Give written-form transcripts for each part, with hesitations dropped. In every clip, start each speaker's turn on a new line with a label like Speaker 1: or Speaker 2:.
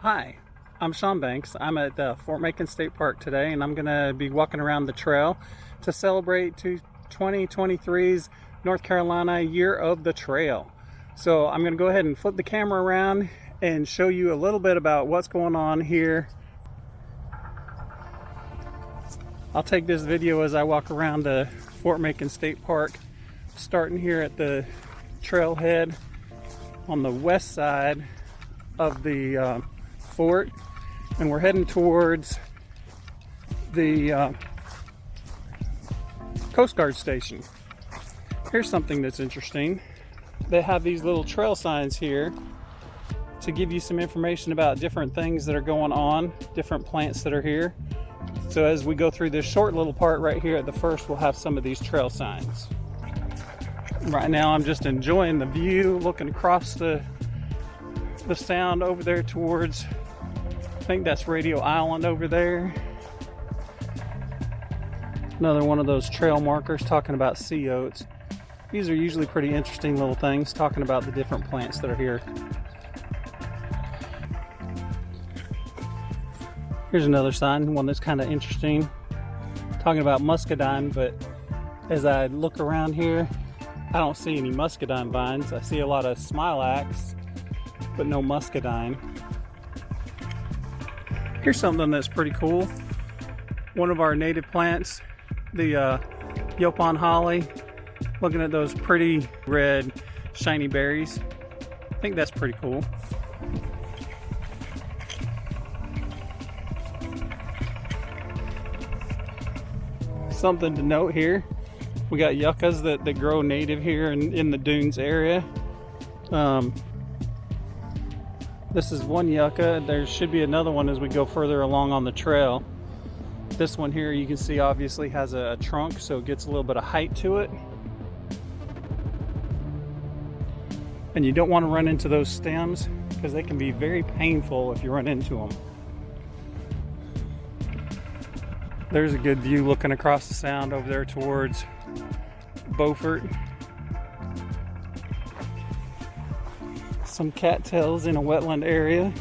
Speaker 1: Hi, I'm Sean Banks. I'm at Fort Macon State Park today, and I'm going to be walking around the trail to celebrate 2023's North Carolina Year of the Trail. So I'm going to go ahead and flip the camera around and show you a little bit about what's going on here. I'll take this video as I walk around the Fort Macon State Park, starting here at the trailhead on the west side of the fort, and we're heading towards the Coast Guard station. Here's something that's interesting. They have these little trail signs here to give you some information about different things that are going on, different plants that are here. So as we go through this short little part right here at the first, we'll have some of these trail signs. Right now I'm just enjoying the view, looking across the sound over there towards, I think that's Radio Island over there. Another one of those trail markers talking about sea oats. These are usually pretty interesting little things talking about the different plants that are here. Here's another sign, one that's kind of interesting, talking about muscadine, but as I look around here, I don't see any muscadine vines. I see a lot of smilax, but no muscadine. Here's something that's pretty cool. One of our native plants, the Yopon holly. Looking at those pretty red, shiny berries. I think that's pretty cool. Something to note here, we got yuccas that grow native here in the dunes area. This is one yucca. There should be another one as we go further along on the trail. This one here you can see obviously has a trunk, so it gets a little bit of height to it. And you don't want to run into those stems because they can be very painful if you run into them. There's a good view looking across the sound over there towards Beaufort. Some cattails in a wetland area.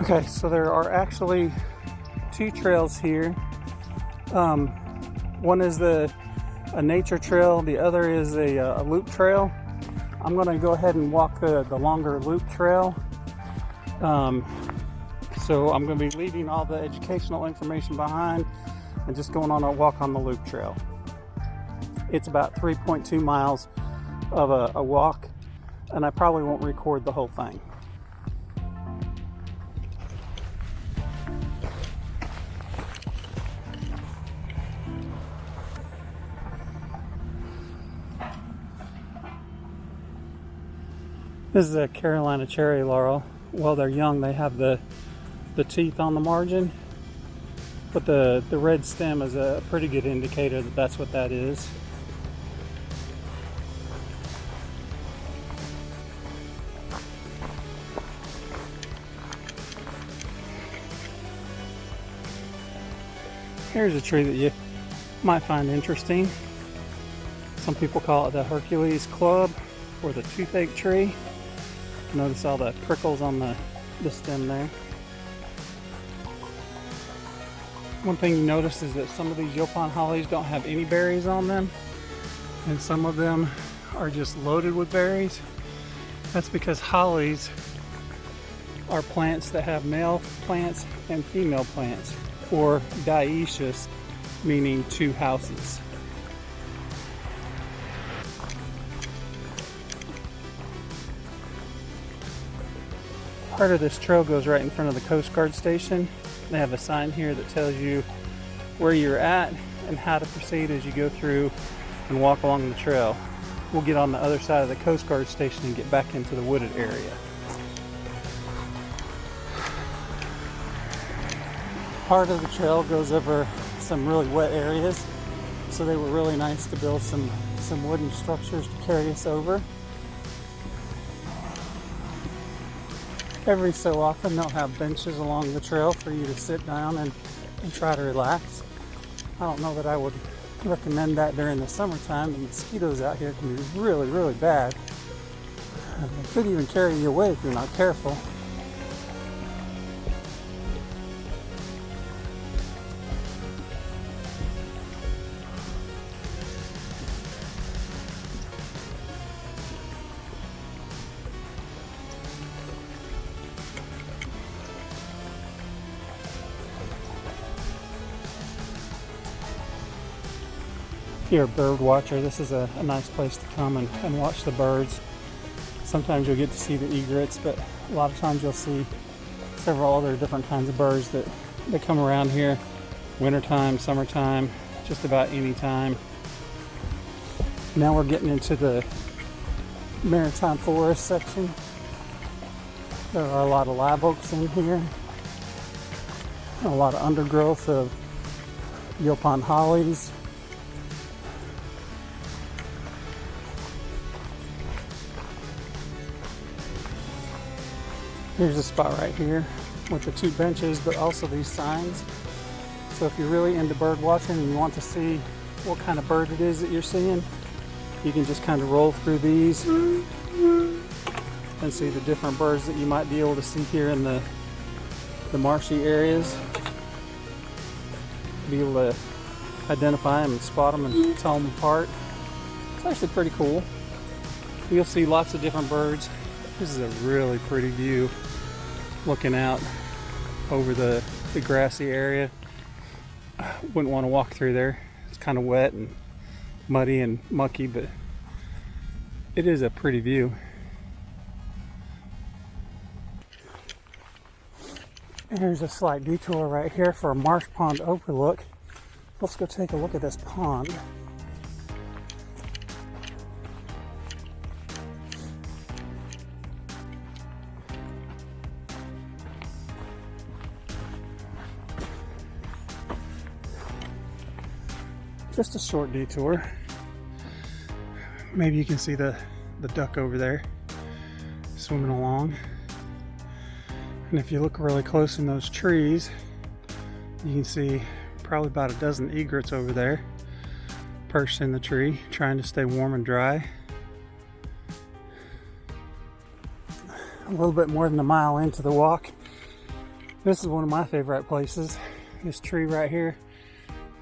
Speaker 1: Okay, so there are actually two trails here. One is a nature trail, the other is a loop trail. I'm going to go ahead and walk the longer loop trail. So I'm going to be leaving all the educational information behind and just going on a walk on the loop trail. It's about 3.2 miles of a walk, and I probably won't record the whole thing. This is a Carolina cherry laurel. While they're young, they have the teeth on the margin, but the red stem is a pretty good indicator that that's what that is. Here's a tree that you might find interesting. Some people call it the Hercules Club or the toothache tree. Notice all the prickles on the stem there. One thing you notice is that some of these Yopon hollies don't have any berries on them, and some of them are just loaded with berries. That's because hollies are plants that have male plants and female plants, or dioecious, meaning two houses. Part of this trail goes right in front of the Coast Guard station. They have a sign here that tells you where you're at and how to proceed as you go through and walk along the trail. We'll get on the other side of the Coast Guard station and get back into the wooded area. Part of the trail goes over some really wet areas, so they were really nice to build some wooden structures to carry us over. Every so often they'll have benches along the trail for you to sit down and try to relax. I don't know that I would recommend that during the summertime. The mosquitoes out here can be really, really bad. They could even carry you away if you're not careful. If you're a bird watcher, this is a nice place to come and watch the birds. Sometimes you'll get to see the egrets, but a lot of times you'll see several other different kinds of birds that come around here. Wintertime, summertime, just about any time. Now we're getting into the maritime forest section. There are a lot of live oaks in here. A lot of undergrowth of Yopon hollies. Here's a spot right here with the 2 benches, but also these signs. So if you're really into bird watching and you want to see what kind of bird it is that you're seeing, you can just kind of roll through these and see the different birds that you might be able to see here in the marshy areas. Be able to identify them and spot them and tell them apart. It's actually pretty cool. You'll see lots of different birds. This is a really pretty view looking out over the grassy area. Wouldn't want to walk through there. It's kind of wet and muddy and mucky, but it is a pretty view. Here's a slight detour right here for a marsh pond overlook. Let's go take a look at this pond. Just a short detour. Maybe you can see the duck over there swimming along. And if you look really close in those trees, you can see probably about a dozen egrets over there perched in the tree, trying to stay warm and dry. A little bit more than a mile into the walk, this is one of my favorite places. This tree right here,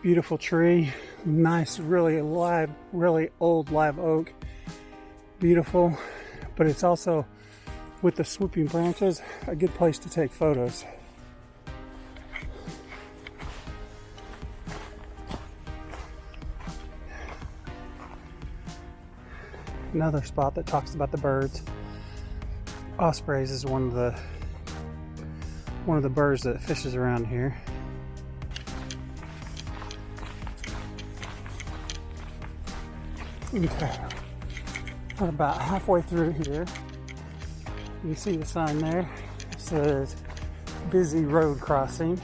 Speaker 1: beautiful tree, nice, really alive, really old live oak, beautiful, but it's also, with the swooping branches, a good place to take photos. Another spot that talks about the birds. Ospreys is one of the birds that fishes around here. Okay, we're about halfway through here. You can see the sign there. It says busy road crossing.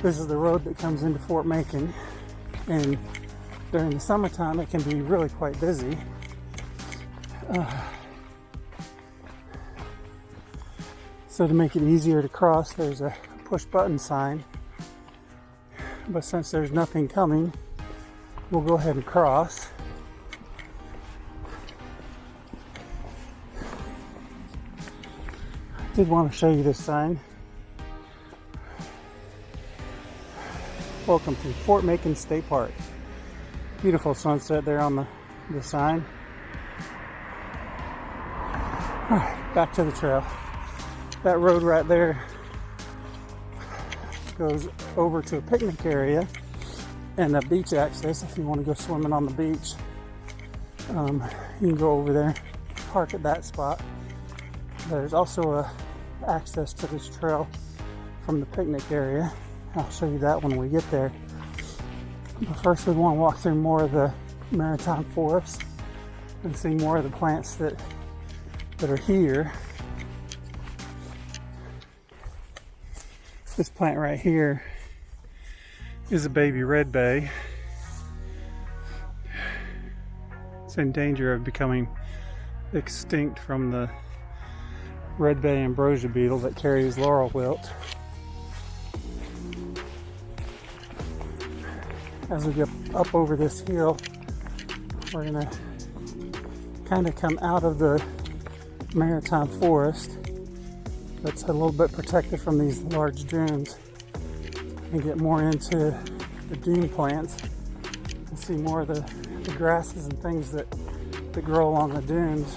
Speaker 1: This is the road that comes into Fort Macon, and during the summertime it can be really quite busy. So to make it easier to cross, there's a push button sign, but since there's nothing coming, we'll go ahead and cross. I did want to show you this sign. Welcome to Fort Macon State Park. Beautiful sunset there on the sign. All right, back to the trail. That road right there goes over to a picnic area and a beach access. If you want to go swimming on the beach, you can go over there, park at that spot. There's also a access to this trail from the picnic area. I'll show you that when we get there. But first we want to walk through more of the maritime forest and see more of the plants that are here. This plant right here is a baby red bay. It's in danger of becoming extinct from the red bay ambrosia beetle that carries laurel wilt. As we get up over this hill, we're gonna kind of come out of the maritime forest that's a little bit protected from these large dunes and get more into the dune plants and see more of the grasses and things that grow along the dunes.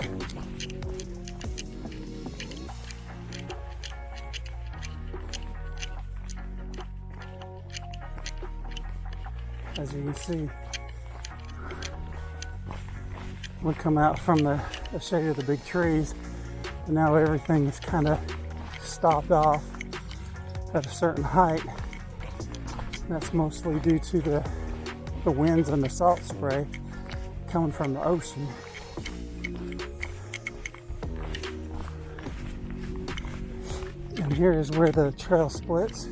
Speaker 1: As you can see, we come out from the shade of the big trees, and now everything is kind of stopped off at a certain height. And that's mostly due to the winds and the salt spray coming from the ocean. And here is where the trail splits.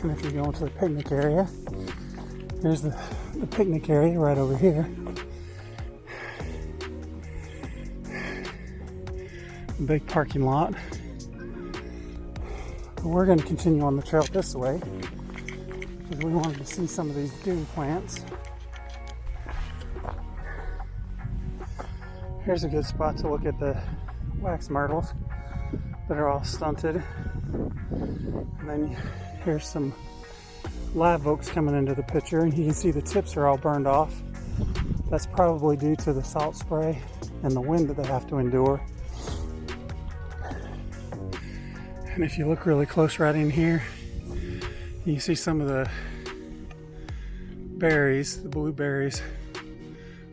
Speaker 1: And if you go into the picnic area, here's the picnic area right over here. A big parking lot. But we're going to continue on the trail this way because we wanted to see some of these dune plants. Here's a good spot to look at the wax myrtles that are all stunted. And then here's some live oaks coming into the picture, and you can see the tips are all burned off. That's probably due to the salt spray and the wind that they have to endure. And if you look really close right in here, you can see some of the berries, the blueberries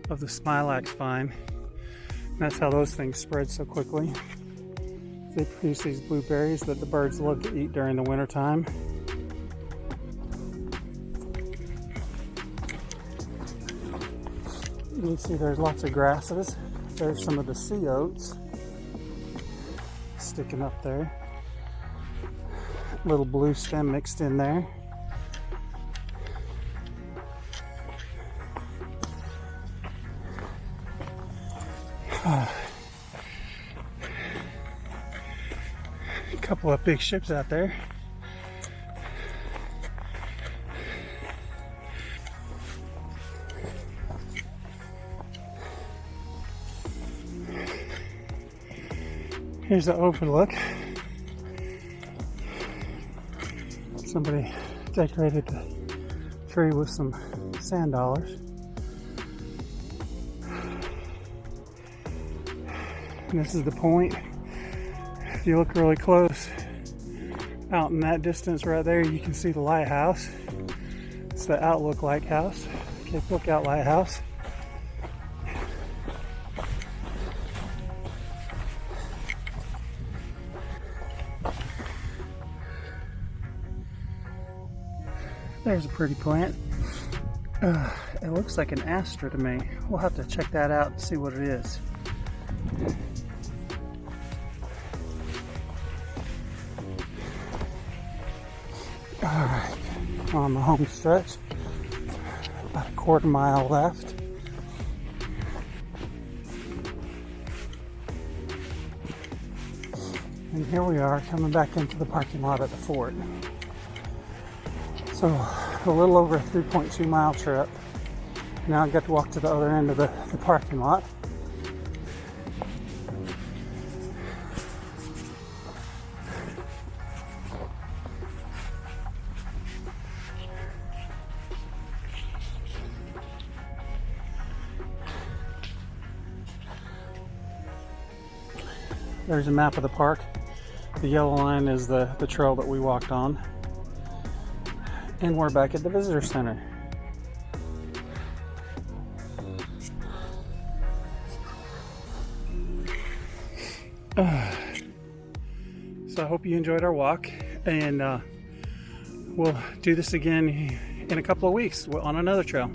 Speaker 1: of the smilax vine. And that's how those things spread so quickly. They produce these blueberries that the birds love to eat during the wintertime. You can see there's lots of grasses. There's some of the sea oats sticking up there. Little blue stem mixed in there. A couple of big ships out there. Here's the overlook. Somebody decorated the tree with some sand dollars. And this is the point. If you look really close, out in that distance right there, you can see the lighthouse. It's the Outlook Lighthouse, Cape Lookout Lighthouse. There's a pretty plant. It looks like an astra to me. We'll have to check that out and see what it is. Alright, on the home stretch. About a quarter mile left. And here we are coming back into the parking lot at the fort. So a little over a 3.2 mile trip. Now I got to walk to the other end of the parking lot. There's a map of the park. The yellow line is the trail that we walked on. And we're back at the visitor center. So I hope you enjoyed our walk, and we'll do this again in a couple of weeks on another trail.